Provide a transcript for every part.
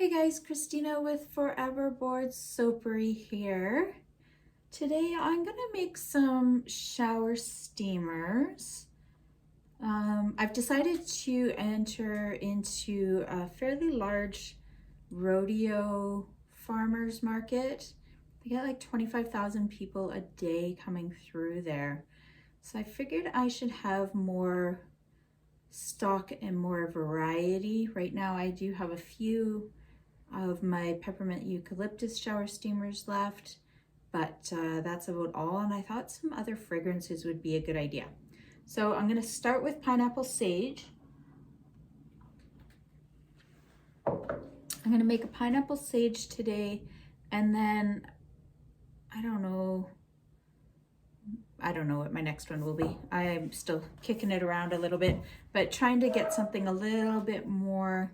Hey guys, Christina with Forever Bored Soapery here. Today I'm gonna make some shower steamers. I've decided to enter into a fairly large rodeo farmers market. They get like 25,000 people a day coming through there. So I figured I should have more stock and more variety. Right now I do have a few of my peppermint eucalyptus shower steamers left, but that's about all, and I thought some other fragrances would be a good idea. So I'm going to start with pineapple sage. I'm going to make a pineapple sage today, and then I don't know what my next one will be. I'm still kicking it around a little bit, but trying to get something a little bit more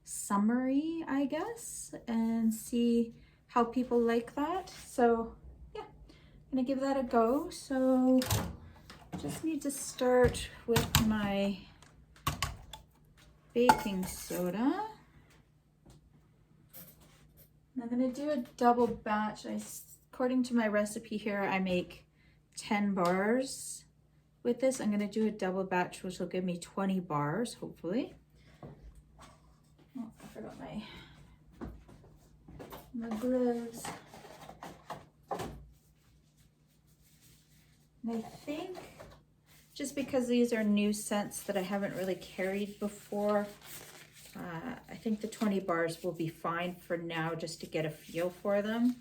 summery, I guess, and see how people like that. So yeah, I'm gonna give that a go. So just need to start with my baking soda. I'm gonna do a double batch. According to my recipe here, I make 10 bars with this. I'm gonna do a double batch, which will give me 20 bars, hopefully. Oh, I forgot my gloves. And I think, just because these are new scents that I haven't really carried before, I think the 20 bars will be fine for now, just to get a feel for them.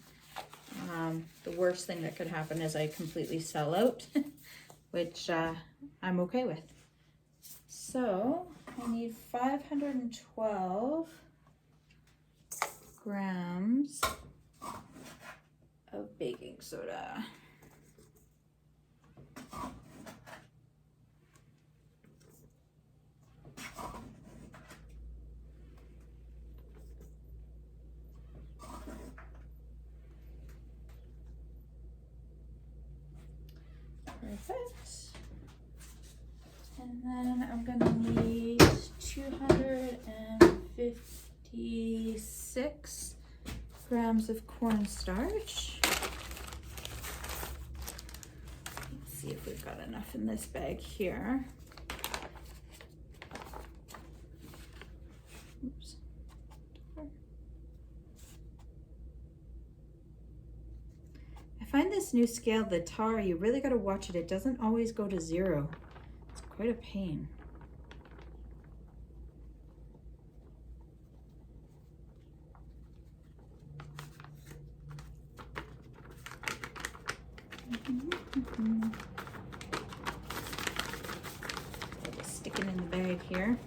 The worst thing that could happen is I completely sell out, which I'm okay with. So I need 512 grams of baking soda. Perfect. And then I'm gonna need 256 grams of cornstarch. Let's see if we've got enough in this bag here. Oops. I find this new scale, the tar, you really got to watch it. It doesn't always go to 0. It's quite a pain. Just stick it in the bag here.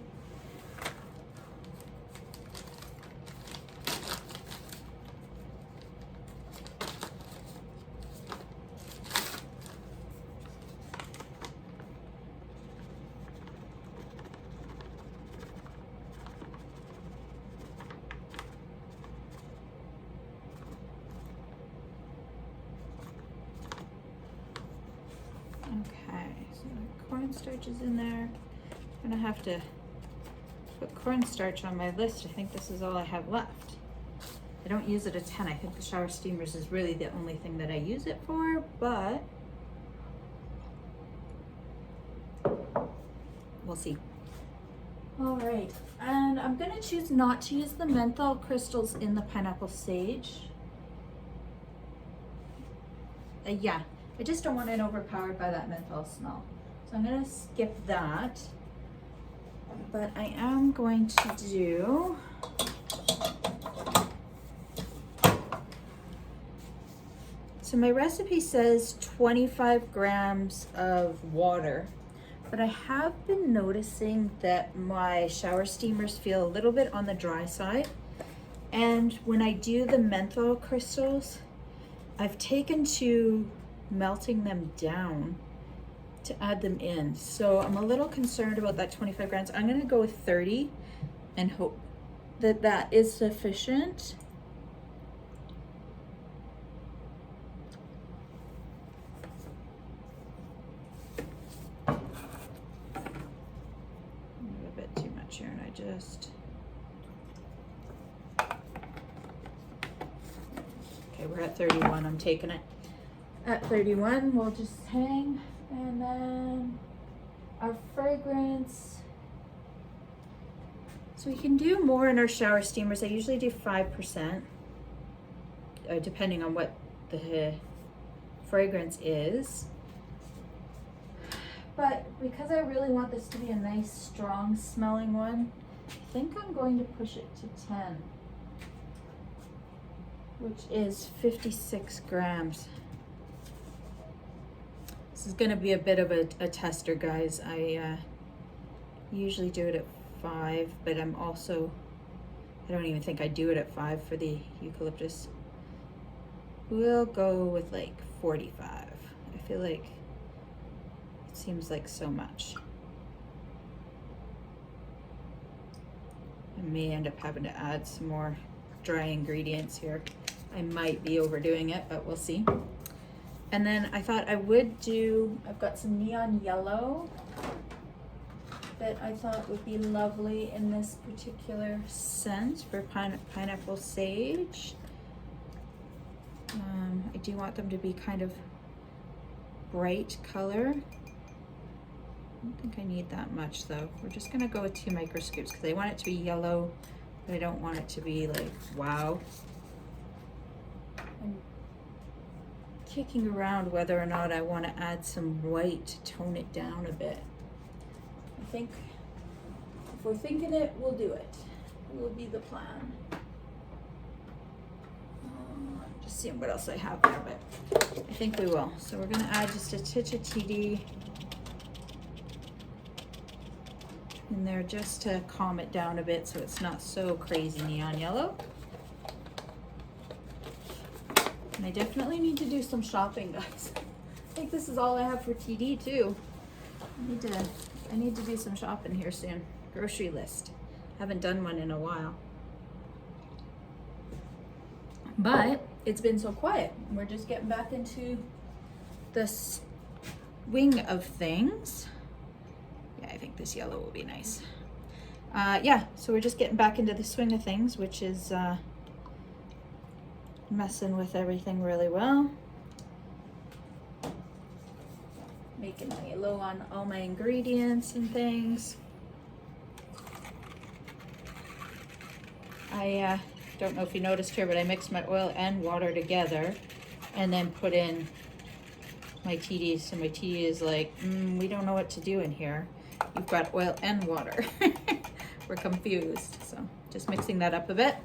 Okay, so the cornstarch is in there. I'm gonna have to put cornstarch on my list. I think this is all I have left. I don't use it a ton. I think the shower steamers is really the only thing that I use it for, but we'll see. All right, and I'm gonna choose not to use the menthol crystals in the pineapple sage. Yeah. I just don't want it overpowered by that menthol smell. So I'm gonna skip that. But I am going to do so my recipe says 25 grams of water, but I have been noticing that my shower steamers feel a little bit on the dry side. And when I do the menthol crystals, I've taken to melting them down to add them in. So I'm a little concerned about that 25 grams. I'm gonna go with 30 and hope that that is sufficient. A bit too much here, and I just Okay, we're at 31. I'm taking it. At 31, we'll just hang. And then our fragrance. So we can do more in our shower steamers. I usually do 5%, depending on what the fragrance is. But because I really want this to be a nice, strong smelling one, I think I'm going to push it to 10, which is 56 grams. This is gonna be a bit of a tester, guys. I usually do it at 5, but I don't even think I do it at 5 for the eucalyptus. We'll go with like 45. I feel like it seems like so much. I may end up having to add some more dry ingredients here. I might be overdoing it, but we'll see. And then I thought I would do, I've got some neon yellow that I thought would be lovely in this particular scent for pineapple sage. I do want them to be kind of bright color. I don't think I need that much though. We're just gonna go with 2 micro scoops because I want it to be yellow, but I don't want it to be like, wow. I'm kicking around whether or not I want to add some white to tone it down a bit. I think if we're thinking it, we'll do it. It will be the plan. Just seeing what else I have there, but I think we will. So we're going to add just a titch of TD in there just to calm it down a bit so it's not so crazy neon yellow. And I definitely need to do some shopping, guys. I think this is all I have for TD too. I need to do some shopping here soon. Grocery list. Haven't done one in a while. But it's been so quiet. We're just getting back into the swing of things. Yeah, I think this yellow will be nice. Yeah, so we're just getting back into the swing of things, which is messing with everything really well. Making my low on all my ingredients and things. I don't know if you noticed here, but I mixed my oil and water together and then put in my TD. So my TD is like, we don't know what to do in here. You've got oil and water. We're confused. So just mixing that up a bit.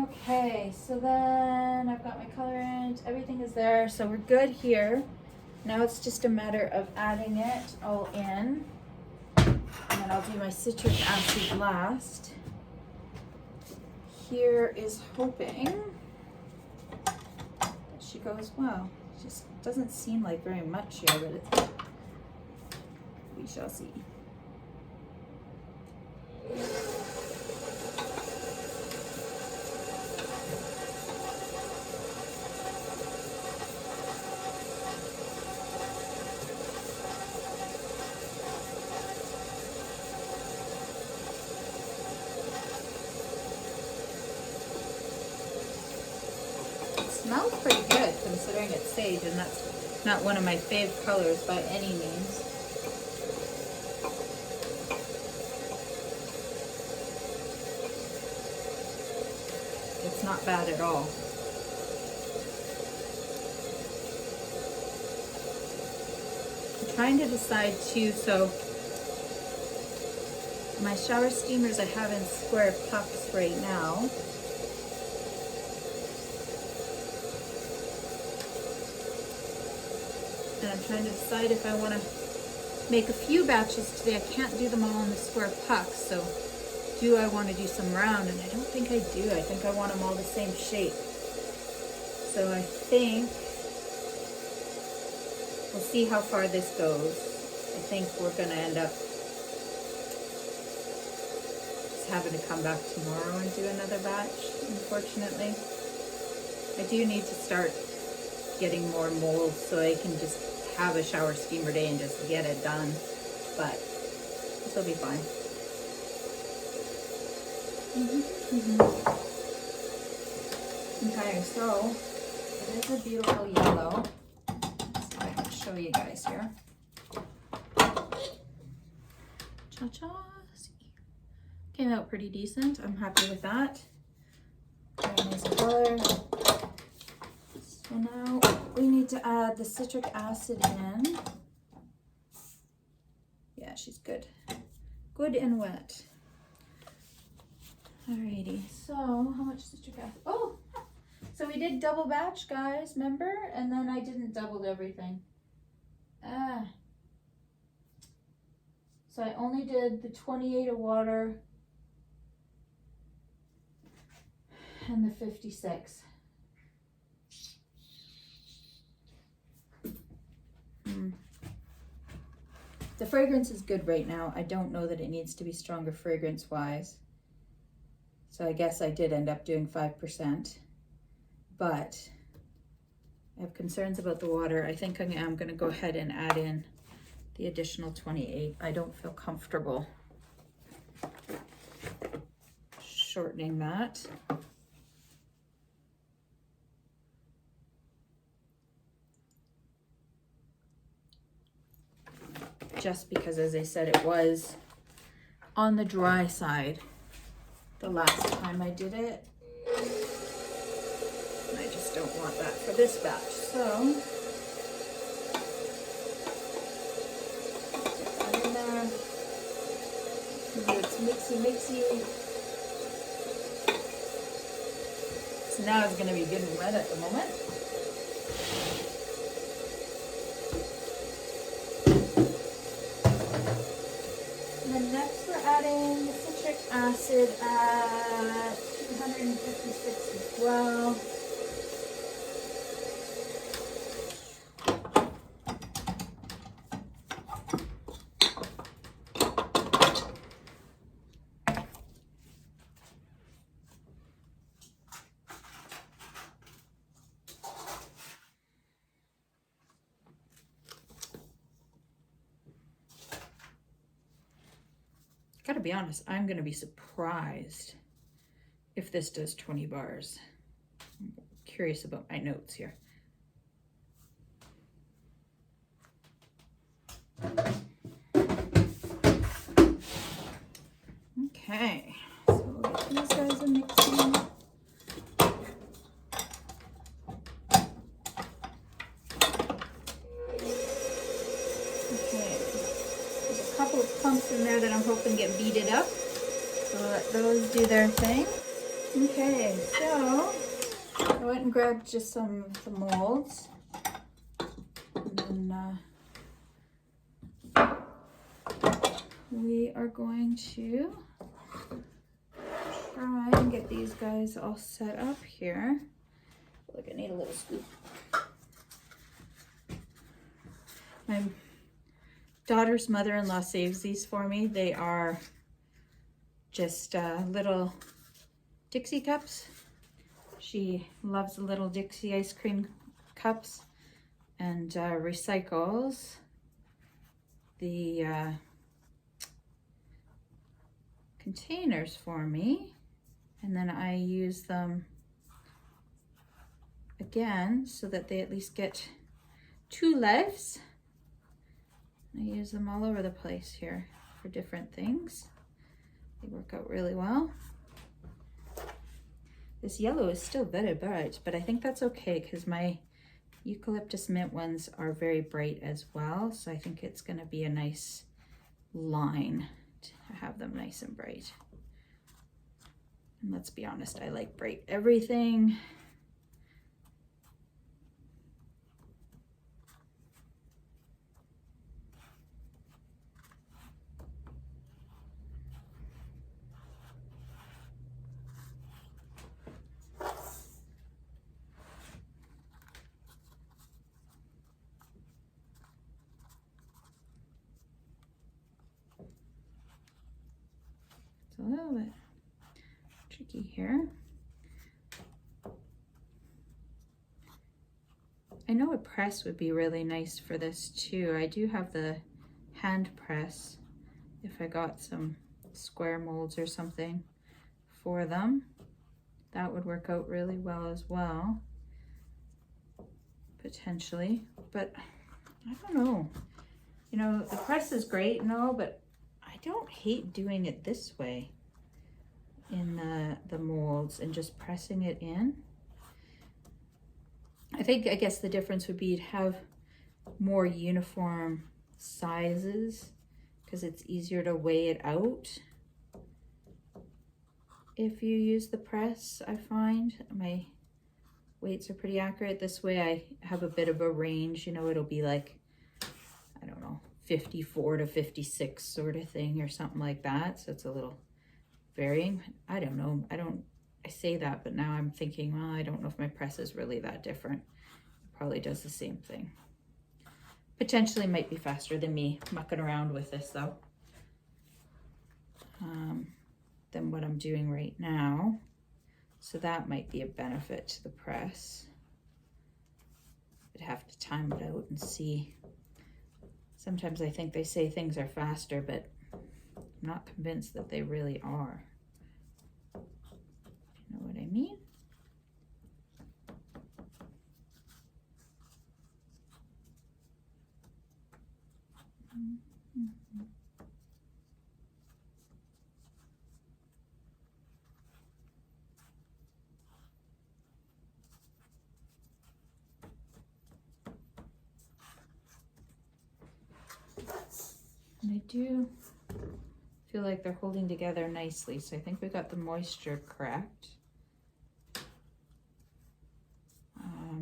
Okay, so then I've got my colorant, everything is there, so we're good here. Now it's just a matter of adding it all in, and then I'll do my citric acid last. Here is hoping that she goes well. It just doesn't seem like very much here, but we shall see. Smells pretty good considering it's sage, and that's not one of my fave colors by any means. It's not bad at all. I'm trying to decide too, so my shower steamers I have in square puffs right now. And I'm trying to decide if I want to make a few batches today. I can't do them all in the square pucks, so do I want to do some round? And I don't think I do. I think I want them all the same shape. So I think we'll see how far this goes. I think we're going to end up just having to come back tomorrow and do another batch, unfortunately. I do need to start getting more molds so I can just have a shower steamer day and just get it done, but this will be fine. Okay, so it is a beautiful yellow. Let's see if I can show you guys here. Cha-cha. Came out pretty decent. I'm happy with that. Very nice color. So now we need to add the citric acid in. Yeah, she's good. Good and wet. Alrighty, so how much citric acid? Oh, so we did double batch, guys, remember? And then I didn't double everything. So I only did the 28 of water and the 56. The fragrance is good right now. I don't know that it needs to be stronger fragrance wise. So I guess I did end up doing 5%, but I have concerns about the water. I think I am going to go ahead and add in the additional 28. I don't feel comfortable shortening that. Just because, as I said, it was on the dry side the last time I did it. And I just don't want that for this batch. So get that in there. Do its mixy. So now it's going to be good and wet at the moment. And then next we're adding the citric acid at 256 as well. Gotta be honest, I'm gonna be surprised if this does 20 bars. I'm curious about my notes here. Okay, so we'll get these guys a mixing. Clumps in there that I'm hoping get beaded up. So let those do their thing. Okay, so I went and grabbed just some molds. And then we are going to try and get these guys all set up here. I feel like I need a little scoop. My daughter's mother-in-law saves these for me. They are just little Dixie cups. She loves the little Dixie ice cream cups and recycles the containers for me. And then I use them again so that they at least get 2 lives. I use them all over the place here for different things. They work out really well. This yellow is still very bright, but I think that's okay because my eucalyptus mint ones are very bright as well. So I think it's going to be a nice line to have them nice and bright. And let's be honest, I like bright everything. It's a little bit tricky here. I know a press would be really nice for this too. I do have the hand press if I got some square molds or something for them. That would work out really well as well, potentially, but I don't know. You know, the press is great and all, but I don't hate doing it this way in the molds and just pressing it in. I guess the difference would be to have more uniform sizes because it's easier to weigh it out. If you use the press, I find my weights are pretty accurate. This way I have a bit of a range, you know, it'll be like, I don't know, 54 to 56 sort of thing or something like that. So it's a little varying. I don't know. I say that, but now I'm thinking, well, I don't know if my press is really that different. It probably does the same thing. Potentially might be faster than me mucking around with this though. Than what I'm doing right now. So that might be a benefit to the press. I'd have to time it out and see. Sometimes I think they say things are faster, but I'm not convinced that they really are. You know what I mean? And I do feel like they're holding together nicely, so I think we got the moisture correct.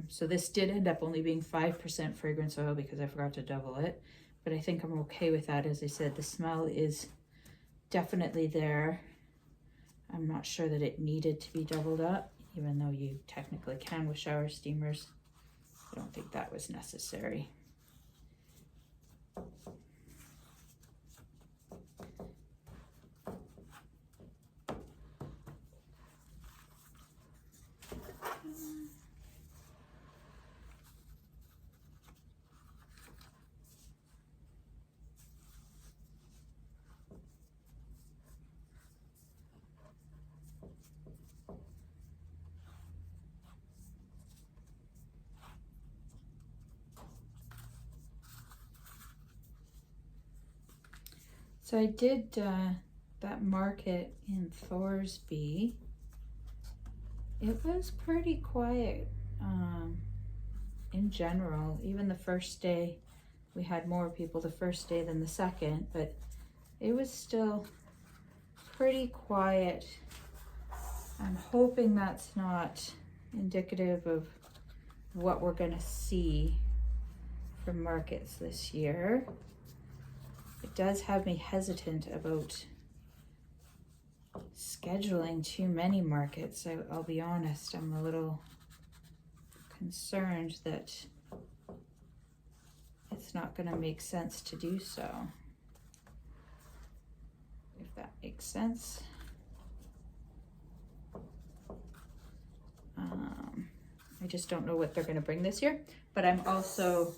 So this did end up only being 5% fragrance oil because I forgot to double it, but I think I'm okay with that. As I said, the smell is definitely there. I'm not sure that it needed to be doubled up, even though you technically can with shower steamers. I don't think that was necessary. So I did that market in Thorsby. It was pretty quiet in general. Even the first day, we had more people the first day than the second, but it was still pretty quiet. I'm hoping that's not indicative of what we're gonna see from markets this year. It does have me hesitant about scheduling too many markets. I'll be honest, I'm a little concerned that it's not going to make sense to do so, if that makes sense. I just don't know what they're going to bring this year, but I'm also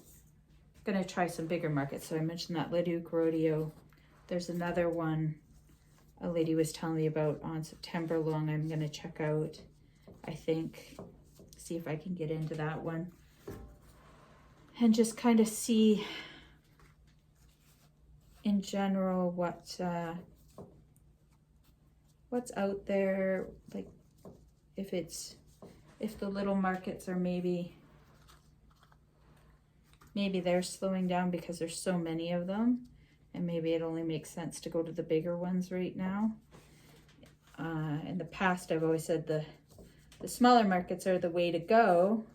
going to try some bigger markets. So I mentioned that Leduc Rodeo. There's another one a lady was telling me about on September long. I'm going to check out, I think, see if I can get into that one and just kind of see in general what's out there, like if the little markets are maybe they're slowing down because there's so many of them, and maybe it only makes sense to go to the bigger ones right now. In the past, I've always said the smaller markets are the way to go.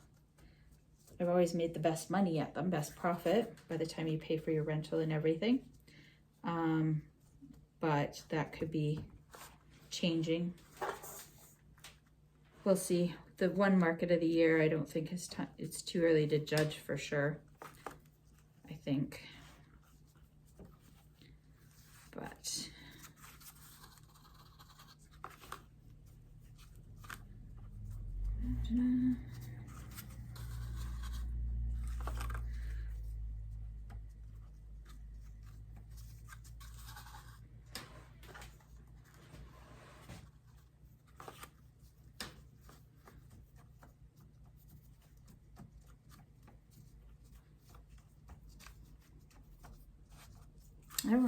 I've always made the best money at them, best profit by the time you pay for your rental and everything. But that could be changing. We'll see. The one market of the year, I don't think it's too early to judge for sure, I think. But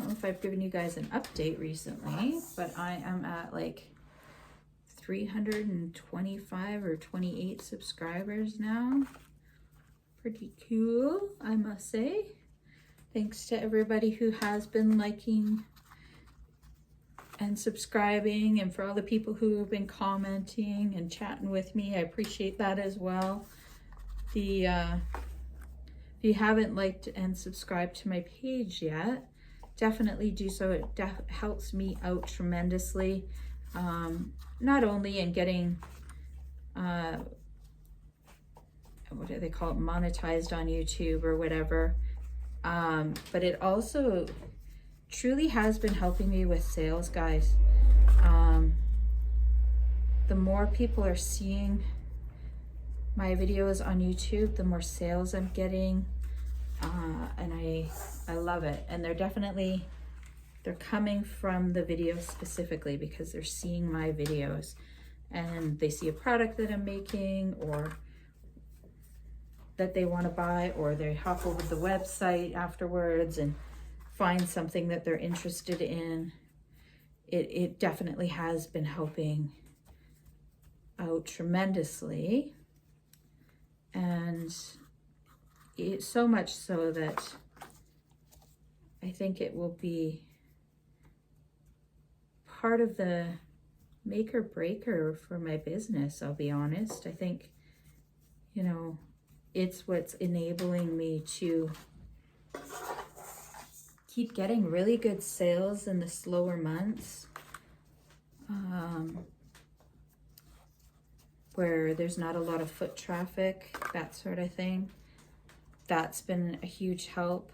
don't know if I've given you guys an update recently, but I am at like 325 or 28 subscribers now. Pretty cool, I must say. Thanks to everybody who has been liking and subscribing, and for all the people who have been commenting and chatting with me. I appreciate that as well. If you haven't liked and subscribed to my page yet, definitely do so. It helps me out tremendously, not only in getting what do they call it, monetized on YouTube or whatever, but it also truly has been helping me with sales, guys. The more people are seeing my videos on YouTube, the more sales I'm getting, and I love it. And they're coming from the videos specifically because they're seeing my videos and they see a product that I'm making or that they want to buy, or they hop over to the website afterwards and find something that they're interested in. It definitely has been helping out tremendously, and so much so that I think it will be part of the make or breaker for my business, I'll be honest. I think, you know, it's what's enabling me to keep getting really good sales in the slower months, where there's not a lot of foot traffic, that sort of thing. That's been a huge help.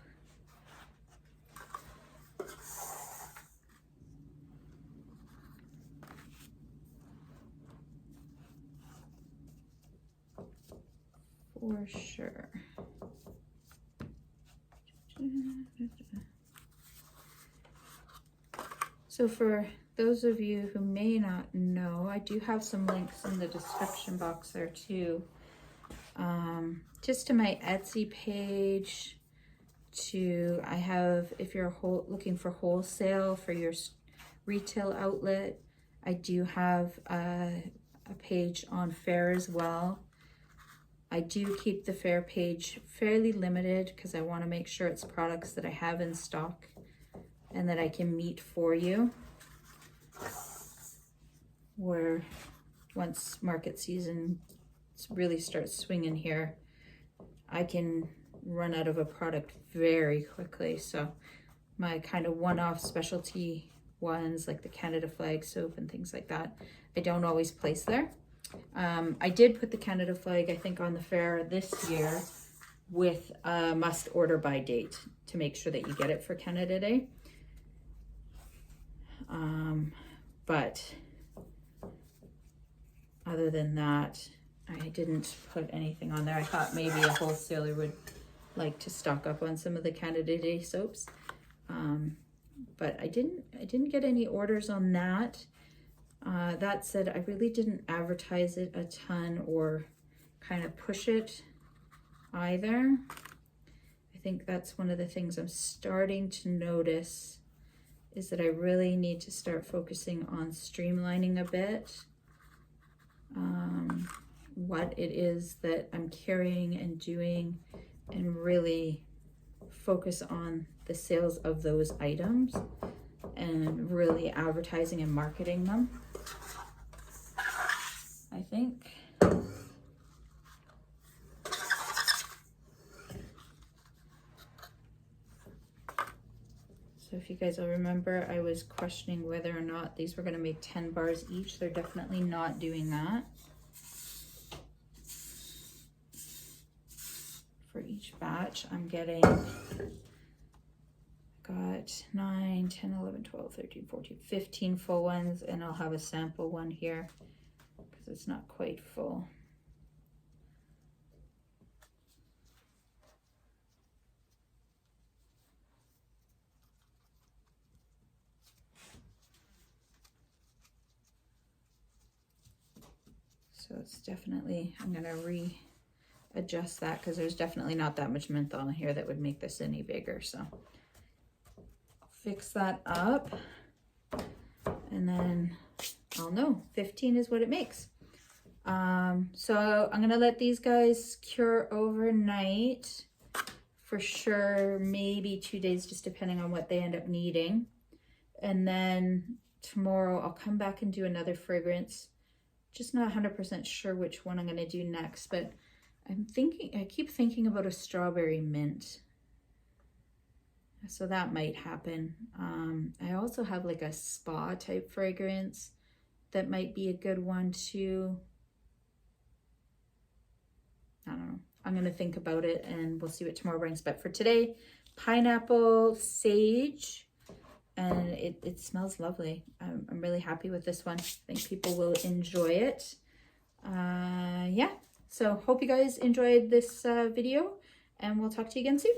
For sure. So for those of you who may not know, I do have some links in the description box there too. Just to my Etsy page, I have, if you're looking for wholesale for your retail outlet, I do have a page on Fair as well. I do keep the Fair page fairly limited because I want to make sure it's products that I have in stock and that I can meet for you. Where once market season really starts swinging here, I can run out of a product very quickly. So my kind of one-off specialty ones like the Canada Flag soap and things like that, I don't always place there. I did put the Canada Flag, I think, on the Fair this year with a must order by date to make sure that you get it for Canada Day. But other than that, I didn't put anything on there. I thought maybe a wholesaler would like to stock up on some of the Canada Day soaps. But I didn't get any orders on that. That said, I really didn't advertise it a ton or kind of push it either. I think that's one of the things I'm starting to notice, is that I really need to start focusing on streamlining a bit what it is that I'm carrying and doing, and really focus on the sales of those items and really advertising and marketing them, I think. So if you guys will remember, I was questioning whether or not these were going to make 10 bars each. They're definitely not doing that. For each batch, I'm getting, got 9, 10, 11, 12, 13, 14, 15 full ones, and I'll have a sample one here because it's not quite full. So it's definitely, I'm gonna readjust that because there's definitely not that much menthol in here that would make this any bigger. So I'll fix that up. And then I'll know 15 is what it makes. So I'm gonna let these guys cure overnight for sure, maybe 2 days, just depending on what they end up needing. And then tomorrow I'll come back and do another fragrance. Just not 100% sure which one I'm gonna do next, but I keep thinking about a strawberry mint. So that might happen. I also have like a spa type fragrance that might be a good one too. I don't know. I'm gonna think about it and we'll see what tomorrow brings. But for today, pineapple, sage, and it smells lovely. I'm really happy with this one. I think people will enjoy it. Yeah, so hope you guys enjoyed this video, and we'll talk to you again soon.